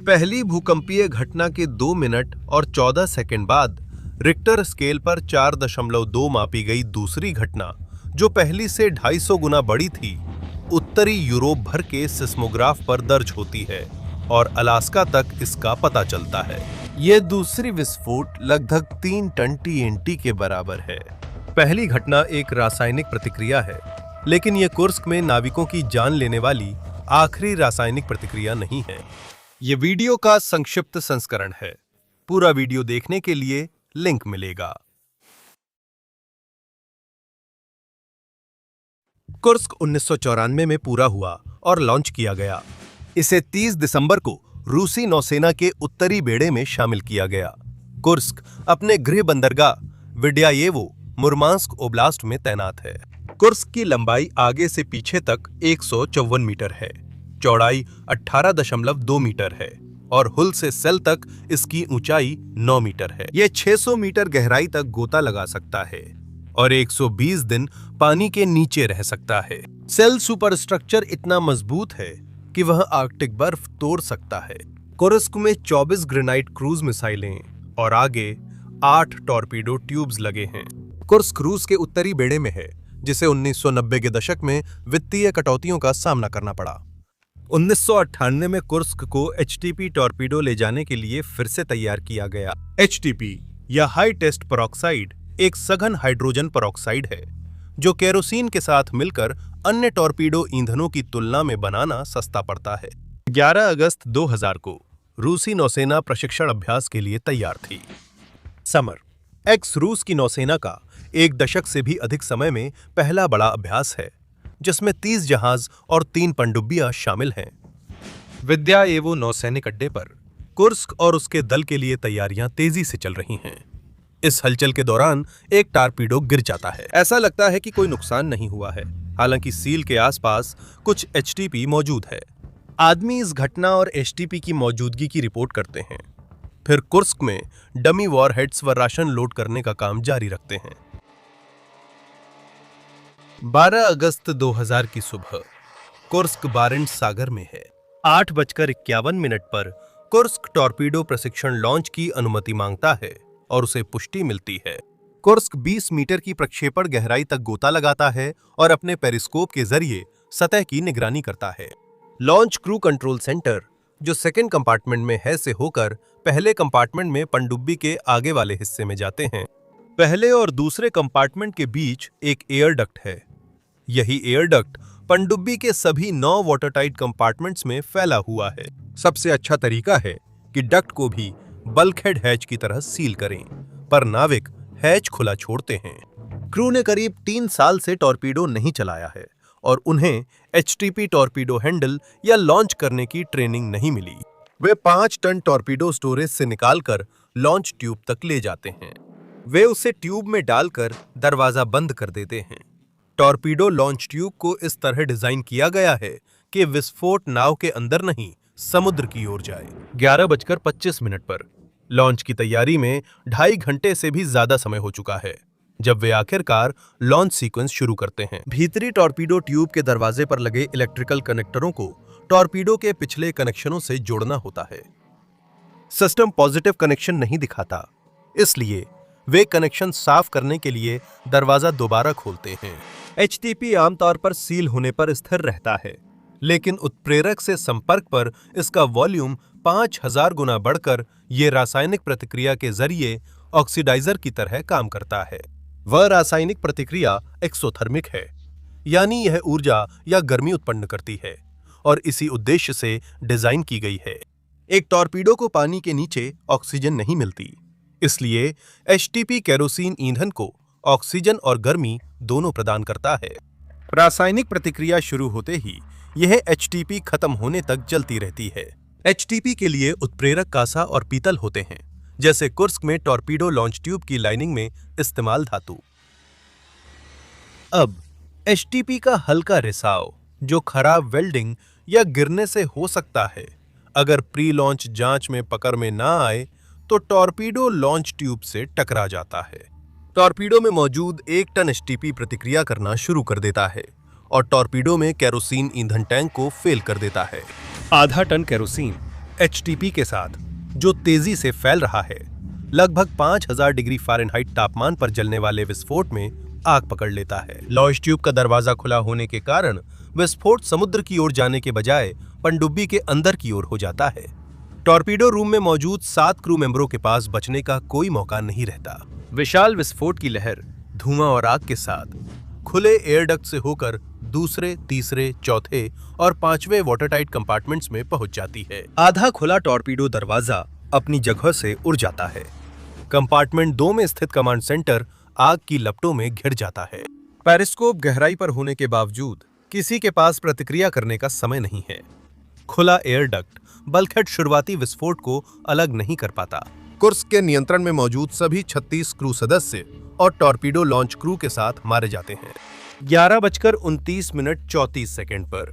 पहली भूकंपीय घटना के 2 मिनट और 14 सेकंड बाद रिक्टर स्केल पर 4.2 मापी गई दूसरी घटना, जो पहली से 250 गुना बड़ी थी, उत्तरी यूरोप भर के सिस्मोग्राफ पर दर्ज होती है और अलास्का तक इसका पता चलता है। यह दूसरी विस्फोट लगभग 3 टन TNT के बराबर है। पहली घटना एक रासायनिक प्रतिक्रिया है, लेकिन यह कुर्स्क में नाविकों की जान लेने वाली आखिरी रासायनिक प्रतिक्रिया नहीं है। यह वीडियो का संक्षिप्त संस्करण है। पूरा वीडियो देखने के लिए लिंक मिलेगा। कुर्स्क 1994 में पूरा हुआ और लॉन्च किया गया। इसे 30 दिसंबर को रूसी नौसेना के उत्तरी बेड़े में शामिल किया गया। कुर्स्क अपने गृह बंदरगाह विड्यायेवो मुर्मांस्क ओब्लास्ट में तैनात है। कुर्स्क की लंबाई आगे से पीछे तक 154 मीटर है, चौड़ाई 18.2 मीटर है और हुल से सेल तक इसकी ऊंचाई 9 मीटर है। यह 600 मीटर गहराई तक गोता लगा सकता है और 120 दिन पानी के नीचे रह सकता है। सेल सुपरस्ट्रक्चर इतना मजबूत है कि वह आर्कटिक बर्फ तोड़ सकता है। कुर्स्क में 24 ग्रेनाइट क्रूज मिसाइलें और आगे 8 टॉर्पीडो ट्यूब्स लगे हैं। कुर्स्क रूस के उत्तरी बेड़े में है, जिसे 1990 के दशक में वित्तीय कटौतियों का सामना करना पड़ा। 1998 में कुर्स्क को HTP टॉर्पीडो ले जाने के लिए फिर से तैयार किया गया। HTP या हाई टेस्ट पेरोक्साइड एक सघन हाइड्रोजन पेरोक्साइड है, जो केरोसिन के साथ मिलकर अन्य टॉर्पीडो ईंधनों की तुलना में बनाना सस्ता पड़ता है। 11 अगस्त 2000 को रूसी नौसेना प्रशिक्षण अभ्यास के लिए तैयार थी। समर एक्स रूस की नौसेना का एक दशक से भी अधिक समय में पहला बड़ा अभ्यास है, जिसमें 30 जहाज और 3 पनडुब्बियां शामिल हैं। विद्यायेवो नौसैनिक अड्डे पर कुर्स्क और उसके दल के लिए तैयारियां तेजी से चल रही हैं। इस हलचल के दौरान एक टारपीडो गिर जाता है। ऐसा लगता है कि कोई नुकसान नहीं हुआ है, हालांकि सील के आसपास कुछ HTP मौजूद है। आदमी इस घटना और HTP की मौजूदगी की रिपोर्ट करते हैं। फिर कुर्स्क में डमी वॉरहेड्स व राशन लोड करने का काम जारी रखते हैं। 12 अगस्त 2000 की सुबह कुर्स्क बारेंट्स सागर में है। 8:51 पर कुर्स्क टॉर्पीडो प्रशिक्षण लॉन्च की अनुमति मांगता है और उसे पुष्टि मिलती है। कुर्स्क 20 मीटर की प्रक्षेपण गहराई तक गोता लगाता है और अपने पेरिस्कोप के जरिए सतह की निगरानी करता है। लॉन्च क्रू कंट्रोल सेंटर, जो सेकंड कंपार्टमेंट में है, से होकर पहले कंपार्टमेंट में पनडुब्बी के आगे वाले हिस्से में जाते हैं। पहले और दूसरे कंपार्टमेंट के बीच एक एयर डक्ट है। यही एयर डक्ट पनडुब्बी के सभी 9 वाटरटाइट कंपार्टमेंट्स में फैला हुआ है। सबसे अच्छा तरीका है कि डक्ट को भी बल्कहेड हैच की तरह सील करें, पर नाविक हैच खुला छोड़ते हैं। क्रू ने करीब 3 साल से टॉर्पीडो नहीं चलाया है और उन्हें HTP टॉर्पीडो हैंडल या लॉन्च करने की ट्रेनिंग नहीं मिली। वे 5 टन टॉर्पीडो स्टोरेज से निकालकर लॉन्च ट्यूब तक ले जाते हैं। वे उसे ट्यूब में डालकर दरवाजा बंद कर देते हैं। टॉर्पीडो लॉन्च ट्यूब को इस तरह डिजाइन किया गया है कि विस्फोट नाव के अंदर नहीं, समुद्र की ओर जाए। 11:25 पर लॉन्च की तैयारी में 2.5 घंटे से भी ज्यादा समय हो चुका है, जब वे आखिरकार लॉन्च सीक्वेंस शुरू करते हैं। भीतरी टॉर्पीडो ट्यूब के दरवाजे पर लगे इलेक्ट्रिकल कनेक्टरों को टॉर्पीडो के पिछले कनेक्शनों से जोड़ना होता है। सिस्टम पॉजिटिव कनेक्शन नहीं दिखाता, इसलिए वे कनेक्शन साफ करने के लिए दरवाजा दोबारा खोलते हैं। HTP आमतौर पर सील होने पर स्थिर रहता है, लेकिन उत्प्रेरक से संपर्क पर इसका वॉल्यूम 5000 गुना बढ़कर ये रासायनिक प्रतिक्रिया के जरिए ऑक्सीडाइजर की तरह काम करता है। वह रासायनिक प्रतिक्रिया एक्सोथर्मिक है, यानी यह ऊर्जा या गर्मी उत्पन्न करती है और इसी उद्देश्य से डिजाइन की गई है। एक टॉर्पीडो को पानी के नीचे ऑक्सीजन नहीं मिलती, इसलिए HTP केरोसिन ईंधन को ऑक्सीजन और गर्मी दोनों प्रदान करता है। रासायनिक प्रतिक्रिया शुरू होते ही यह HTP खत्म होने तक चलती रहती है। HTP के लिए उत्प्रेरक कांसा और पीतल होते हैं, जैसे कुर्स्क में टॉर्पीडो लॉन्च ट्यूब की लाइनिंग में इस्तेमाल धातु। अब HTP का हल्का रिसाव, जो खराब वेल्डिंग या गिरने से हो सकता है, अगर प्री लॉन्च जांच में पकड़ में ना आए तो टॉर्पीडो लॉन्च ट्यूब से टकरा जाता है। टॉर्पीडो में मौजूद 1 टन HTP प्रतिक्रिया करना शुरू कर देता है और टॉर्पीडो में केरोसिन ईंधन टैंक को फेल कर देता है। आधा टन केरोसिन एचटीपी के साथ, जो तेजी से फैल रहा है। लगभग 5000 डिग्री फ़ारेनहाइट तापमान पर जलने वाले विस्फोट में आग पकड़ लेता है। लॉन्च ट्यूब का दरवाजा खुला होने के कारण विस्फोट समुद्र की ओर जाने के बजाय पनडुब्बी के अंदर की ओर हो जाता है। टॉर्पीडो रूम में मौजूद 7 क्रू मेंबरों के पास बचने का कोई मौका नहीं रहता। विशाल विस्फोट की लहर धुआं और आग के साथ खुले एयर डक्ट से होकर दूसरे, तीसरे, चौथे और 5वें वाटरटाइट कंपार्टमेंट्स में पहुंच जाती है। आधा खुला टॉर्पीडो दरवाजा अपनी जगह से उड़ जाता है। कंपार्टमेंट 2 में स्थित कमांड सेंटर आग की लपटों में घिर जाता है। पेरिस्कोप गहराई पर होने के बावजूद किसी के पास प्रतिक्रिया करने का समय नहीं है। खुला एयर डक्ट बल्कहेड शुरुआती विस्फोट को अलग नहीं कर पाता। कुर्स्क के नियंत्रण में मौजूद सभी 36 क्रू सदस्य और टॉर्पीडो लॉन्च क्रू के साथ मारे जाते हैं। 11:29:34 पर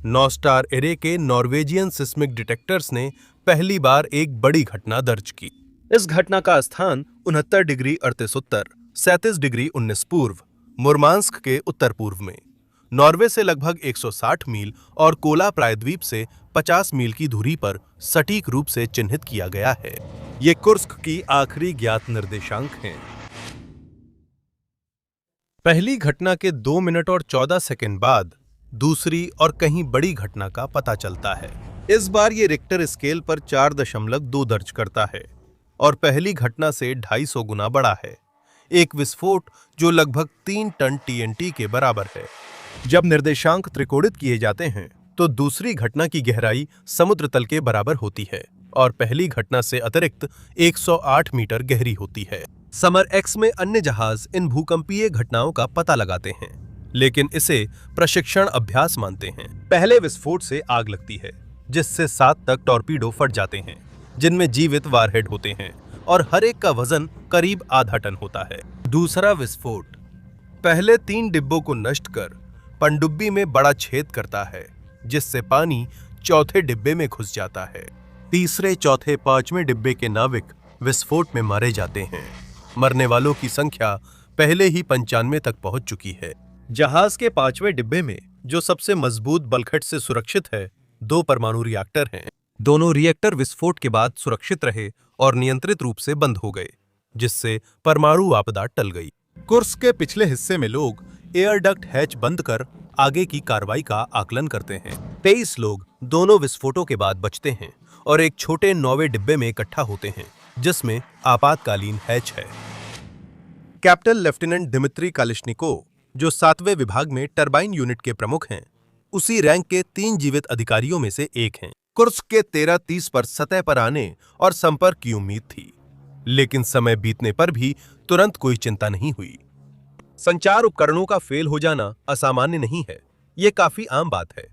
नॉस्टार एरे के नॉर्वेजियन सिस्मिक डिटेक्टर्स ने पहली बार एक बड़ी घटना दर्ज की। इस घटना का स्थान 69 डिग्री 38 उत्तर, 37 डिग्री 19 पूर्व, मुर्मांस्क के उत्तर पूर्व में, नॉर्वे से लगभग 160 मील और कोला प्रायद्वीप से 50 मील की दूरी पर सटीक रूप से चिन्हित किया गया है। ये कुर्स्क की आखिरी ज्ञात निर्देशांक हैं। पहली घटना के 2 मिनट और 14 सेकंड बाद दूसरी और कहीं बड़ी घटना का पता चलता है। इस बार ये रिक्टर स्केल पर 4.2 दर्ज करता है और पहली घटना से 250 गुना बड़ा है। एक विस्फोट जो लगभग 3 टन टीएनटी के बराबर है। जब निर्देशांक त्रिकोणित किए जाते हैं तो दूसरी घटना की गहराई समुद्र तल के बराबर होती है और पहली घटना से अतिरिक्त 108 मीटर गहरी होती है। समर एक्स में अन्य जहाज इन भूकंपीय घटनाओं का पता लगाते हैं, लेकिन इसे प्रशिक्षण अभ्यास मानते हैं। पहले विस्फोट से आग लगती है, जिससे 7 तक टॉर्पीडो फट जाते हैं, जिनमें जीवित वारहेड होते हैं और हर एक का वजन करीब आधा टन होता है। दूसरा विस्फोट पहले 3 डिब्बों को नष्ट कर पनडुब्बी में बड़ा छेद करता है, जिससे पानी चौथे डिब्बे में घुस जाता है। तीसरे, चौथे, 5वें डिब्बे के नाविक विस्फोट में मारे जाते हैं। मरने वालों की संख्या पहले ही 95 तक पहुंच चुकी है। जहाज के 5वें डिब्बे में, जो सबसे मजबूत बल्कहेड से सुरक्षित है, 2 परमाणु रिएक्टर हैं। दोनों रिएक्टर विस्फोट के बाद सुरक्षित रहे और नियंत्रित रूप से बंद हो गए, जिससे परमाणु आपदा टल गई। कुर्स्क के पिछले हिस्से में लोग एयर डक्ट हैच बंद कर आगे की कार्रवाई का आकलन करते हैं। 23 लोग दोनों विस्फोटों के बाद बचते हैं और एक छोटे 9वें डिब्बे में इकट्ठा होते हैं, जिसमें आपातकालीन हैच है। कैप्टन लेफ्टिनेंट दिमित्री कालिशनिकोव, जो 7वें विभाग में टरबाइन यूनिट के प्रमुख हैं, उसी रैंक के 3 जीवित अधिकारियों में से एक हैं। कुर्स्क के 13:30 पर सतह पर आने और संपर्क की उम्मीद थी, लेकिन समय बीतने पर भी तुरंत कोई चिंता नहीं हुई। संचार उपकरणों का फेल हो जाना असामान्य नहीं है, ये काफी आम बात है।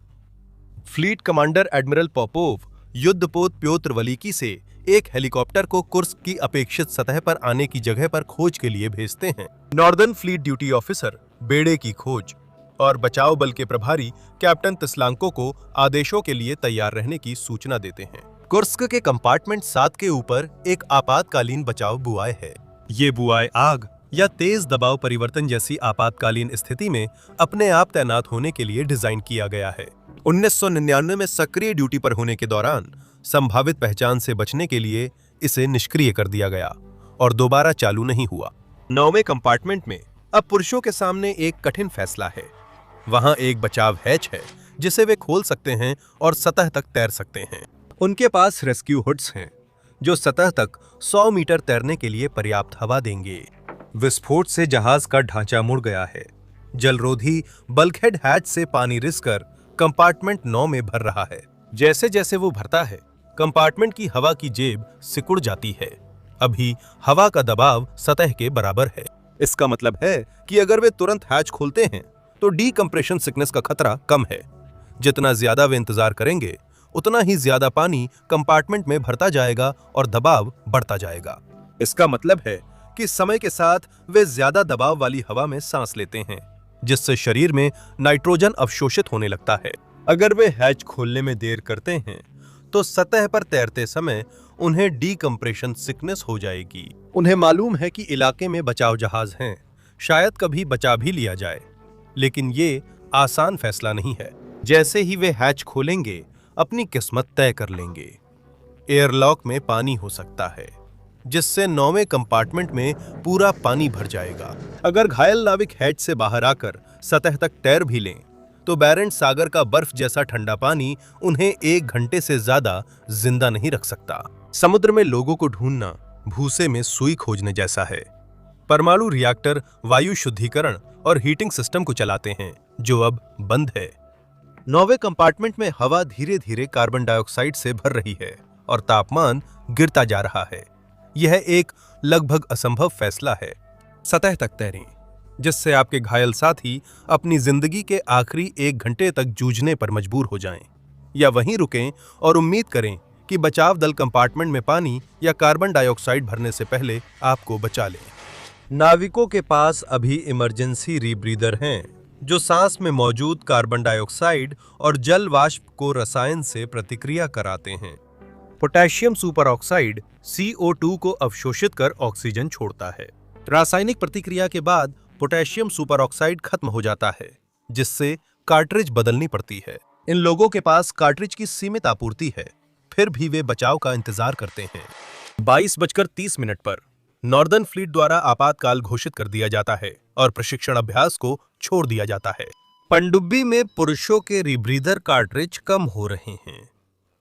फ्लीट कमांडर एडमिरल पोपोव युद्धपोत प्योत्र वलीकी से एक हेलीकॉप्टर को कुर्स्क की अपेक्षित सतह पर आने की जगह पर खोज के लिए भेजते हैं। नॉर्दर्न फ्लीट ड्यूटी ऑफिसर बेड़े की खोज और बचाव बल के प्रभारी कैप्टन तिस्लांको को आदेशों के लिए तैयार रहने की सूचना देते हैं। कुर्स्क के कंपार्टमेंट 7 के ऊपर एक आपातकालीन बचाव बुआई है। ये बुआई आग या तेज दबाव परिवर्तन जैसी आपातकालीन स्थिति में अपने आप तैनात होने के लिए डिजाइन किया गया है। 1999 में सक्रिय ड्यूटी पर होने के दौरान संभावित पहचान से बचने के लिए इसे निष्क्रिय कर दिया गया और दोबारा चालू नहीं हुआ। 9वें कंपार्टमेंट में अब पुरुषों के सामने एक कठिन फैसला है। वहां एक बचाव हैच है जिसे वे खोल सकते हैं और सतह तक तैर सकते हैं। उनके पास रेस्क्यू हुड्स हैं जो सतह तक 100 मीटर तैरने के लिए पर्याप्त हवा देंगे। विस्फोट से जहाज का ढांचा मुड़ गया है। जलरोधी बल्कहेड हैच से पानी रिसकर कंपार्टमेंट 9 में भर रहा है। जैसे जैसे वो भरता है, कंपार्टमेंट की हवा की जेब सिकुड़ जाती है। अभी हवा का दबाव सतह के बराबर है। इसका मतलब है कि अगर वे तुरंत हैच खोलते हैं तो डीकम्प्रेशन सिकनेस का खतरा कम है। जितना ज्यादा वे इंतजार करेंगे, उतना ही ज्यादा पानी कंपार्टमेंट में भरता जाएगा और दबाव बढ़ता जाएगा। इसका मतलब है कि समय के साथ वे ज्यादा दबाव वाली हवा में सांस लेते हैं, जिससे शरीर में नाइट्रोजन अवशोषित होने लगता है। अगर वे हैच खोलने में देर करते हैं तो सतह पर तैरते समय उन्हें डीकम्प्रेशन सिकनेस हो जाएगी। उन्हें मालूम है कि इलाके में बचाव जहाज हैं, शायद कभी बचा भी लिया जाए, लेकिन ये आसान फैसला नहीं है। जैसे ही वे हैच खोलेंगे, अपनी किस्मत तय कर लेंगे। एयरलॉक में पानी हो सकता है, जिससे 9वें कंपार्टमेंट में पूरा पानी भर जाएगा। अगर घायल नाविक हैच से बाहर आकर सतह तक तैर भी लें, तो बैरेंट सागर का बर्फ जैसा ठंडा पानी उन्हें 1 घंटे से ज्यादा जिंदा नहीं रख सकता। समुद्र में लोगों को ढूंढना भूसे में सुई खोजने जैसा है। परमाणु रिएक्टर वायु शुद्धिकरण और हीटिंग सिस्टम को चलाते हैं, जो अब बंद है। 9वें कंपार्टमेंट में हवा धीरे धीरे कार्बन डाइऑक्साइड से भर रही है और तापमान गिरता जा रहा है। यह एक लगभग असंभव फैसला है। सतह तक तैरें, जिससे आपके घायल साथी अपनी जिंदगी के आखिरी 1 घंटे तक जूझने पर मजबूर हो जाएं, या वहीं रुकें और उम्मीद करें कि बचाव दल कंपार्टमेंट में पानी या कार्बन डाइऑक्साइड भरने से पहले आपको बचा लें। नाविकों के पास अभी इमरजेंसी रीब्रीदर हैं, जो सांस में मौजूद कार्बन डाइऑक्साइड और जल वाष्प को रसायन से प्रतिक्रिया कराते हैं। पोटेशियम सुपर ऑक्साइड CO2 को अवशोषित कर ऑक्सीजन छोड़ता है। रासायनिक प्रतिक्रिया के बाद पोटेशियम सुपर ऑक्साइड खत्म हो जाता है, जिससे कार्ट्रिज बदलनी पड़ती है। इन लोगों के पास कार्ट्रिज की सीमित आपूर्ति है, फिर भी वे बचाव का इंतजार करते हैं। 22:30 पर नॉर्दर्न फ्लीट द्वारा आपातकाल घोषित कर दिया जाता है और प्रशिक्षण अभ्यास को छोड़ दिया जाता है। पनडुब्बी में पुरुषों के रीब्रीदर कार्ट्रिज कम हो रहे हैं।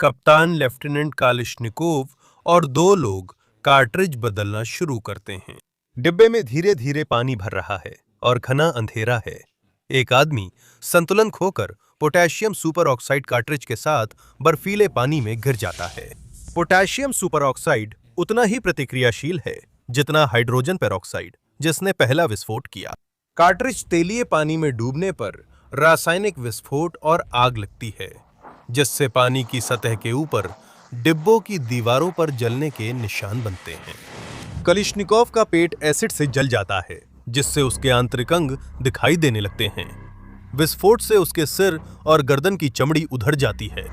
कप्तान लेफ्टिनेंट कालिशनिकोव और 2 लोग कार्ट्रिज बदलना शुरू करते हैं। डिब्बे में धीरे धीरे पानी भर रहा है और घना अंधेरा है। एक आदमी संतुलन खोकर पोटेशियम सुपर ऑक्साइड कार्ट्रिज के साथ बर्फीले पानी में गिर जाता है। पोटेशियम सुपर ऑक्साइड उतना ही प्रतिक्रियाशील है जितना हाइड्रोजन पेरोक्साइड, जिसने पहला विस्फोट किया। कार्ट्रिज तेलीय पानी में डूबने पर रासायनिक विस्फोट और आग लगती है, जिससे पानी की सतह के ऊपर डिब्बों की दीवारों पर जलने के निशान बनते हैं। कलिशनिकोव का पेट एसिड से जल जाता है, जिससे उसके आंतरिक अंग दिखाई देने लगते हैं। विस्फोट से उसके सिर और गर्दन की चमड़ी उधड़ जाती है।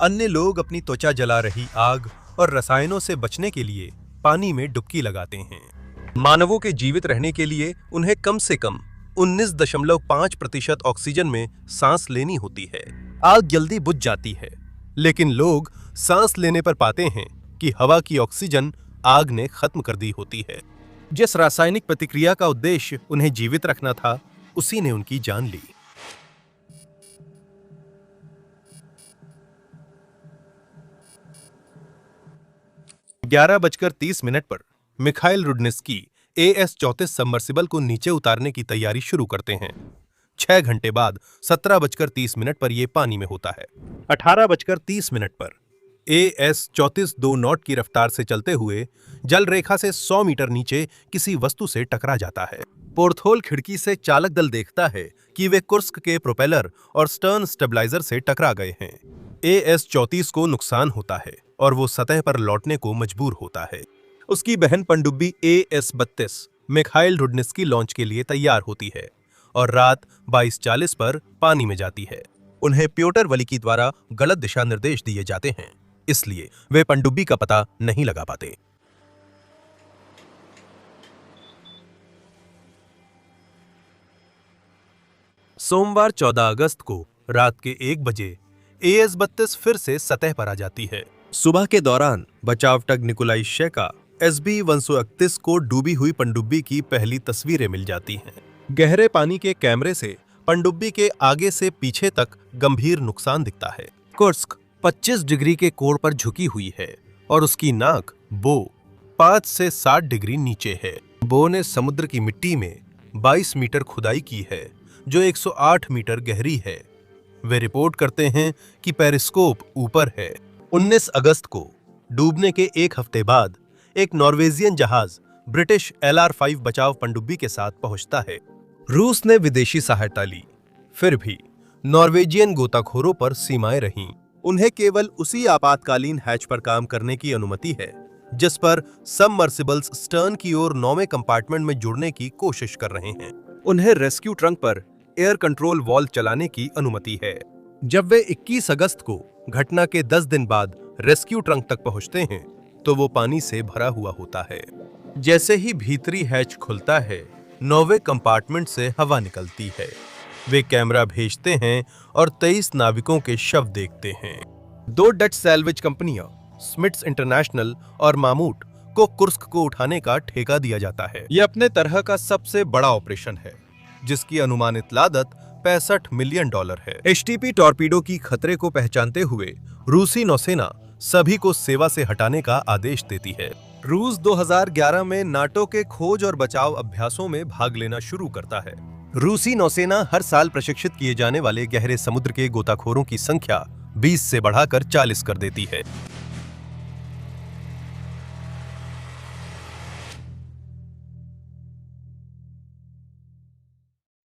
अन्य लोग अपनी त्वचा जला रही आग और रसायनों से बचने के लिए पानी में डुबकी लगाते हैं। मानवों के जीवित रहने के लिए उन्हें कम से कम 19.5% ऑक्सीजन में सांस लेनी होती है। आग जल्दी बुझ जाती है, लेकिन लोग सांस लेने पर पाते हैं कि हवा की ऑक्सीजन आग ने खत्म कर दी होती है। जिस रासायनिक प्रतिक्रिया का उद्देश्य उन्हें जीवित रखना था, उसी ने उनकी जान ली। 11:30 पर मिखाइल रुडनिस्की AS-34 सबमर्सिबल को नीचे उतारने की तैयारी शुरू करते हैं। 6 घंटे बाद 17:30 पर यह पानी में होता है। 18:30 पर AS-34 2 नॉट की रफ्तार से चलते हुए जल रेखा से 100 मीटर नीचे किसी वस्तु से टकरा जाता है। पोर्थोल खिड़की से चालक दल देखता है कि वे कुर्स्क के प्रोपेलर और स्टर्न स्टेबलाइजर से टकरा गए हैं। AS-34 को नुकसान होता है और वो सतह पर लौटने को मजबूर होता है। उसकी बहन पनडुब्बी AS-32 मिखाइल रुडनिस्की लॉन्च के लिए तैयार होती है और रात 22:40 पर पानी में जाती है। उन्हें प्योटर वलिकी द्वारा गलत दिशा निर्देश दिए जाते हैं, इसलिए वे पनडुब्बी का पता नहीं लगा पाते। सोमवार 14 अगस्त को रात के 1 बजे AS-32 फिर से सतह पर आ जाती है। सुबह के दौरान बचाव टग निकोलाई शेका SB-131 को डूबी हुई पनडुब्बी की पहली तस्वीरें मिल जाती हैं। गहरे पानी के कैमरे से पनडुब्बी के आगे से पीछे तक गंभीर नुकसान दिखता है। कुर्स्क 25 डिग्री के कोण पर झुकी हुई है और उसकी नाक बो 5 से 60 डिग्री नीचे है। बो ने समुद्र की मिट्टी में 22 मीटर खुदाई की है, जो 108 मीटर गहरी है। वे रिपोर्ट करते हैं कि पेरिस्कोप ऊपर है। 19 अगस्त को डूबने के 1 हफ्ते बाद एक नॉर्वेजियन जहाज ब्रिटिश LR-5 बचाव पनडुब्बी के साथ पहुंचता है। रूस ने विदेशी सहायता ली, फिर भी नॉर्वेजियन गोताखोरों पर सीमाएं रहीं। उन्हें केवल उसी आपातकालीन हैच पर काम करने की अनुमति है जिस पर सबमर्सिबल्स स्टर्न की ओर 9वें कंपार्टमेंट में जुड़ने की कोशिश कर रहे हैं। उन्हें रेस्क्यू ट्रंक पर एयर कंट्रोल वॉल्व चलाने की अनुमति है। जब वे 21 अगस्त को घटना के 10 दिन बाद रेस्क्यू ट्रंक तक पहुंचते हैं, तो वो पानी से भरा हुआ होता है। जैसे ही भीतरी हैच खुलता है, 9वें कंपार्टमेंट से हवा निकलती है। वे कैमरा भेजते हैं और 23 नाविकों के शव देखते हैं। 2 डच सैल्वेज कंपनियां स्मिट्स इंटरनेशनल और मामूट को कुर्स्क को उठाने का ठेका दिया जाता है। यह अपने तरह का सबसे बड़ा ऑपरेशन है, जिसकी अनुमानित लागत $65 मिलियन है। एचटीपी टॉर्पीडो की खतरे को पहचानते हुए रूसी नौसेना सभी को सेवा से हटाने का आदेश देती है। रूस 2011 में नाटो के खोज और बचाव अभ्यासों में भाग लेना शुरू करता है। रूसी नौसेना हर साल प्रशिक्षित किए जाने वाले गहरे समुद्र के गोताखोरों की संख्या 20 से बढ़ाकर 40 कर देती है।